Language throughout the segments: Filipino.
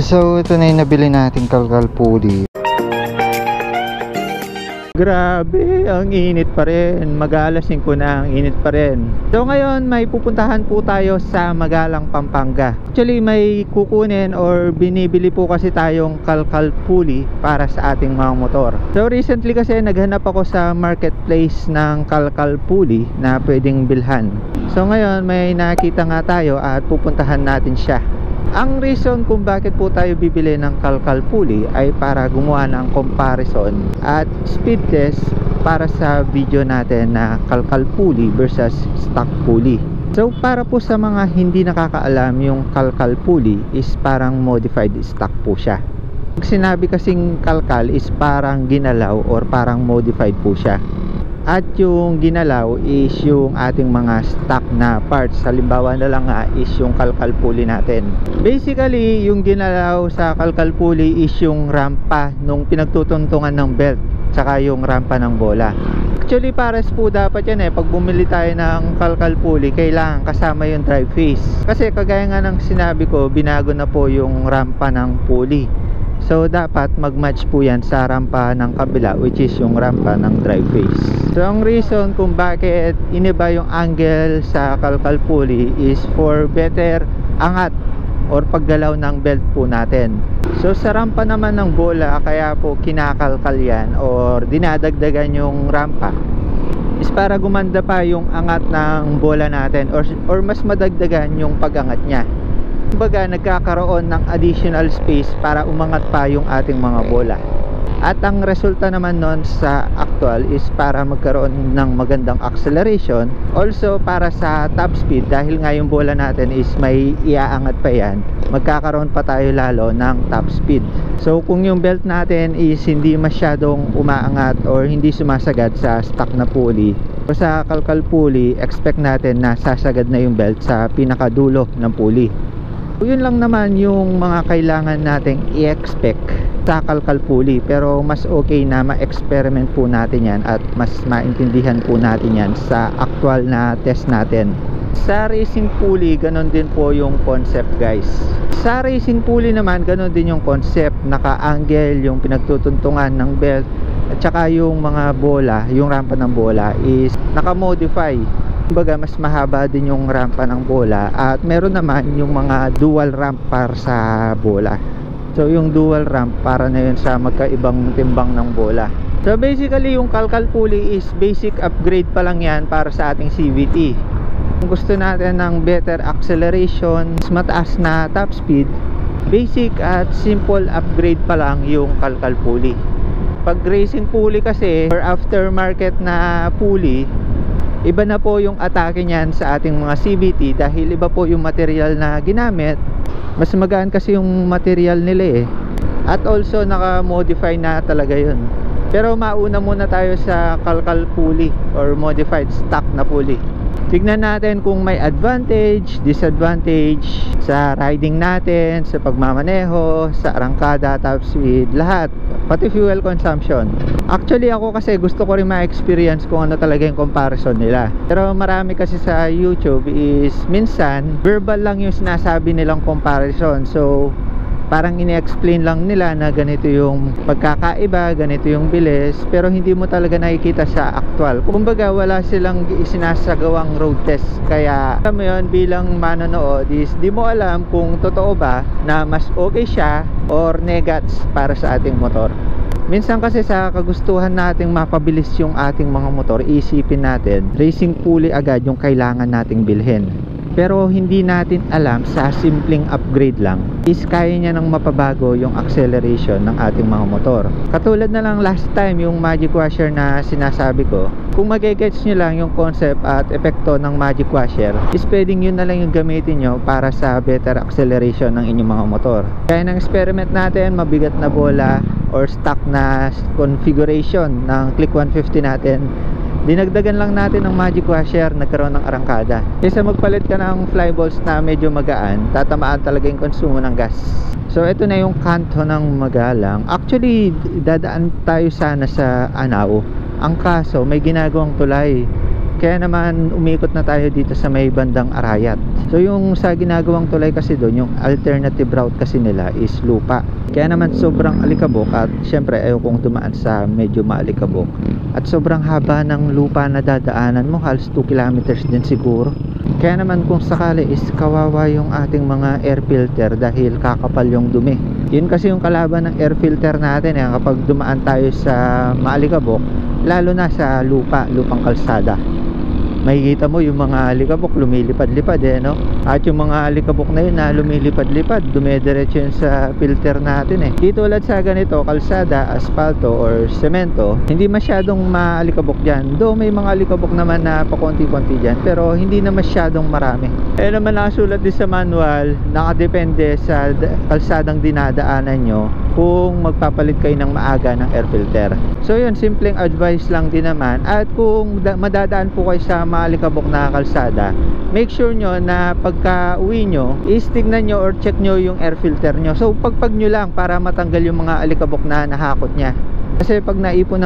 So ito na yung nabili nating kalkal pulley. Grabe, ang init pa rin. Mag-alas 5 na, ang init pa rin. So ngayon may pupuntahan po tayo sa Magalang, Pampanga. Actually may kukunin or binibili po kasi tayong kalkal pulley para sa ating mga motor. So recently kasi naghanap ako sa marketplace ng kalkal pulley na pwedeng bilhan. So ngayon may nakita nga tayo at pupuntahan natin siya. Ang reason kung bakit po tayo bibili ng kalkal pulley ay para gumawa ng comparison at speed test para sa video natin na kalkal pulley versus stock pulley. So para po sa mga hindi nakakaalam, yung kalkal pulley is parang modified stock po siya. Pag sinabi kasing kalkal is parang ginalaw or parang modified po siya. At yung ginalaw is yung ating mga stock na parts. Halimbawa na lang nga is yung kalkal pulley natin. Basically, yung ginalaw sa kalkal pulley is yung rampa nung pinagtutuntungan ng belt, tsaka yung rampa ng bola. Actually, pares po dapat yan Pag bumili tayo ng kalkal pulley, kailangan kasama yung drive face. Kasi kagaya nga ng sinabi ko, binago na po yung rampa ng pulley. So dapat mag-match po yan sa rampa ng kabila, which is yung rampa ng drive face. So ang reason kung bakit iniba yung angle sa kalkal pulley is for better angat or paggalaw ng belt po natin. So sa rampa naman ng bola, kaya po kinakalkal yan or dinadagdagan yung rampa is para gumanda pa yung angat ng bola natin or mas madagdagan yung pag-angat niya. Kumbaga nagkakaroon ng additional space para umangat pa yung ating mga bola. At ang resulta naman nun sa actual is para magkaroon ng magandang acceleration. Also para sa top speed, dahil nga yung bola natin is may iaangat pa yan, magkakaroon pa tayo lalo ng top speed. So kung yung belt natin is hindi masyadong umaangat or hindi sumasagad sa stock na pulley, o sa kalkal pulley, expect natin na sasagad na yung belt sa pinakadulo ng pulley. Yun lang naman yung mga kailangan nating i-expect sa kalkal pulley, pero mas okay na ma-experiment po natin yan at mas maintindihan po natin yan sa actual na test natin. Sa racing pulley, ganon din po yung concept guys. Sa racing pulley naman, ganon din yung concept. Naka-angle yung pinagtutuntungan ng belt at saka yung mga bola, yung rampa ng bola is naka-modify. Kumbaga mas mahaba din yung rampa ng bola at meron naman yung mga dual ramp para sa bola. So yung dual ramp para na yun sa magkaibang timbang ng bola. So basically yung kalkal pulley is basic upgrade pa lang yan para sa ating CVT. Kung gusto natin ng better acceleration, mas mataas na top speed, basic at simple upgrade pa lang yung kalkal pulley. Pag racing pulley kasi or aftermarket na pulley, iba na po yung atake niyan sa ating mga CVT dahil iba po yung material na ginamit. Mas magaan kasi yung material nila at also naka-modify na talaga yun. Pero mauna muna tayo sa kalkal pulley or modified stock na pulley. Tignan natin kung may advantage, disadvantage sa riding natin, sa pagmamaneho, sa arangkada, top speed, lahat, pati fuel consumption. Actually ako kasi gusto ko rin ma-experience kung ano talaga yung comparison nila. Pero marami kasi sa YouTube is minsan verbal lang yung sinasabi nilang comparison. So parang ini-explain lang nila na ganito yung pagkakaiba, ganito yung bilis, pero hindi mo talaga nakikita sa actual. Kumbaga wala silang isinasagawang road test. Kaya alam mo yun, bilang manonood is di mo alam kung totoo ba na mas okay siya or negats para sa ating motor. Minsan kasi sa kagustuhan nating mapabilis yung ating mga motor, isipin natin racing pulley agad yung kailangan nating bilhin. Pero hindi natin alam sa simpleng upgrade lang is kaya niya nang mapabago yung acceleration ng ating mga motor. Katulad na lang last time yung magic washer na sinasabi ko, kung magigets nyo lang yung concept at epekto ng magic washer is pwedeng yun na lang yung gamitin nyo para sa better acceleration ng inyong mga motor. Kaya ng experiment natin, mabigat na bola or stock na configuration ng Click 150 natin, dinagdagan lang natin ng magic washer, nagkaroon ng arangkada. Kaysa magpalit ka ng flyballs na medyo magaan, tatamaan talaga yung konsumo ng gas. So ito na yung kanto ng Magalang. Actually dadaan tayo sana sa Anao. Ang kaso may ginagawang tulay. Kaya naman umikot na tayo dito sa may bandang Arayat. So yung sa ginagawang tulay kasi doon, yung alternative route kasi nila is lupa. Kaya naman sobrang alikabok at syempre ayaw kong dumaan sa medyo maalikabok. At sobrang haba ng lupa na dadaanan mo, halos 2 kilometers din siguro. Kaya naman kung sakali is kawawa yung ating mga air filter dahil kakapal yung dumi. Yun kasi yung kalaban ng air filter natin kapag dumaan tayo sa maalikabok, lalo na sa lupang kalsada. Makikita mo yung mga alikabok lumilipad-lipad no? At yung mga alikabok na yun na lumilipad-lipad, dumediretso yun sa filter natin Dito ulit sa ganito, kalsada, asfalto or semento, hindi masyadong maalikabok dyan. Though may mga alikabok naman na pakonti-konti dyan, pero hindi na masyadong marami. Naman nakasulat din sa manual, nakadepende sa kalsadang dinadaanan nyo kung magpapalit kayo ng maaga ng air filter. So yun, simpleng advice lang din naman. At kung madadaan po kayo sa maalikabok na kalsada, make sure nyo na pagka uwi nyo is tignan nyo or check nyo yung air filter nyo. So pagpag nyo lang para matanggal yung mga alikabok na nahakot nya. Kasi pag naipon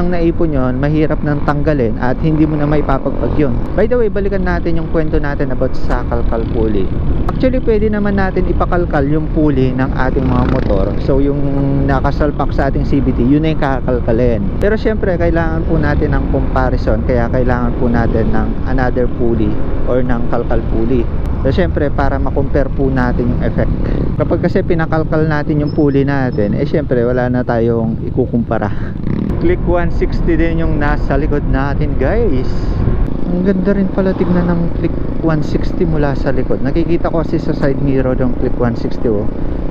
yon, mahirap nang tanggalin at hindi mo na maipapagpag yun. By the way, balikan natin yung kwento natin about sa kalkal pulley. Actually, pwede naman natin ipakalkal yung pulley ng ating mga motor. So yung nakasalpak sa ating CVT, yun na yung kakalkalin. Pero syempre, kailangan po natin ng comparison. Kaya kailangan po natin ng another pulley or ng kalkal pulley. So syempre, para makompare po natin yung effect. Kapag kasi pinakalkal natin yung pulley natin, syempre wala na tayong ikukumpara. Click 160 din yung nasa likod natin, guys. Ang ganda rin pala tignan ng Click 160 mula sa likod. Nakikita ko kasi sa side mirror yung Click 160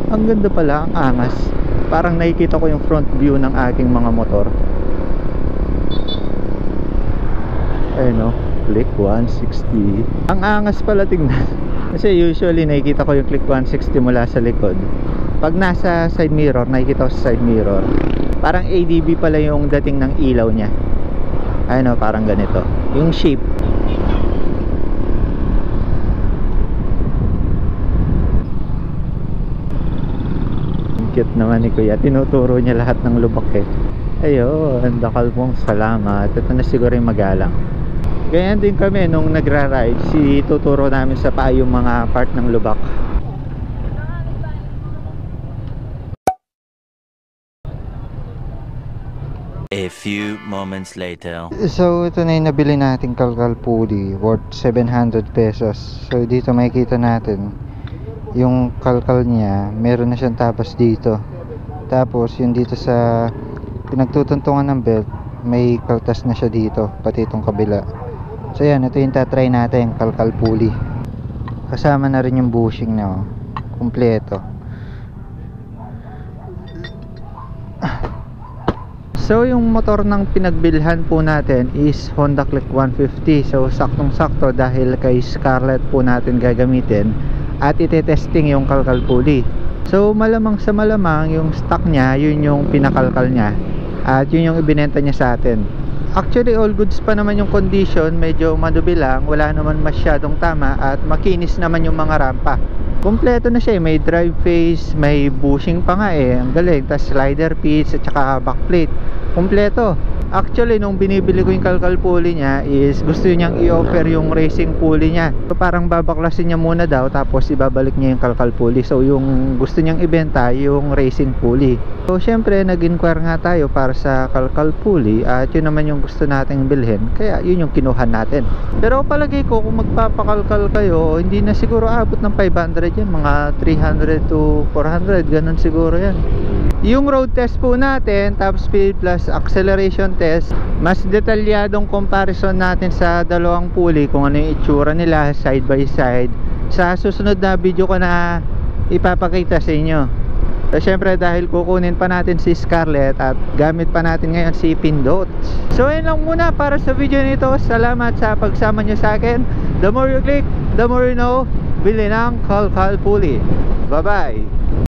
Ang ganda pala, ang angas. Parang nakikita ko yung front view ng aking mga motor. Ayun Click 160. Ang angas pala tignan. Kasi usually nakikita ko yung Click 160 mula sa likod. Pag nasa side mirror, nakikita ko sa side mirror, parang ADB pala yung dating ng ilaw nya. Ayun parang ganito yung shape. Cute naman ni Kuya, tinuturo niya lahat ng lubak ayun, dakal pong salamat. Ito na siguro yung magalang. Ganyan din kami nung nagra-ride, tuturo namin sa paa yung mga part ng lubak. A few moments later. So ito na yung nabili nating kalkal pulley, worth 700 pesos. So dito makikita natin yung kalkal niya, meron na siyang tapas dito. Tapos yung dito sa pinagtutuntungan ng belt, may kaltas na siya dito, pati itong kabila. So yan, ito yung tatry natin, kalkal pulley. Kasama na rin yung bushing na kumpleto. So yung motor ng pinagbilhan po natin is Honda Click 150. So saktong sakto dahil kay Scarlett po natin gagamitin at itetesting yung kalkal pulley. So malamang sa malamang yung stock nya, yun yung pinakalkal nya at yun yung ibinenta niya sa atin. Actually all goods pa naman yung condition, medyo madubi lang, wala naman masyadong tama at makinis naman yung mga rampa. Kompleto na siya may drive face, may bushing pa nga ang galing, tas slider pitch at saka backplate, kompleto. Actually nung binibili ko yung kalkal pulley niya is gusto niyang i-offer yung racing pulley niya. So parang babaklasin niya muna daw tapos ibabalik niya yung kalkal pulley. So yung gusto niyang ibenta yung racing pulley. So syempre nag-inquire nga tayo para sa kalkal pulley at yun naman yung gusto nating bilhin. Kaya yun yung kinuha natin. Pero palagay ko kung magpapakalkal kayo, hindi na siguro abot ng 500 yan, mga 300 to 400 ganun siguro yan. Yung road test po natin, top speed plus acceleration test, mas detalyadong comparison natin sa dalawang pulley kung ano yung itsura nila side by side sa susunod na video ko na ipapakita sa inyo. So syempre dahil kukunin pa natin si Scarlett at gamit pa natin ngayon si Pindot. So yun lang muna para sa video nito. Salamat sa pagsama nyo sa akin. The more you click, the more you know. Bili ng kalkal pulley. Bye bye.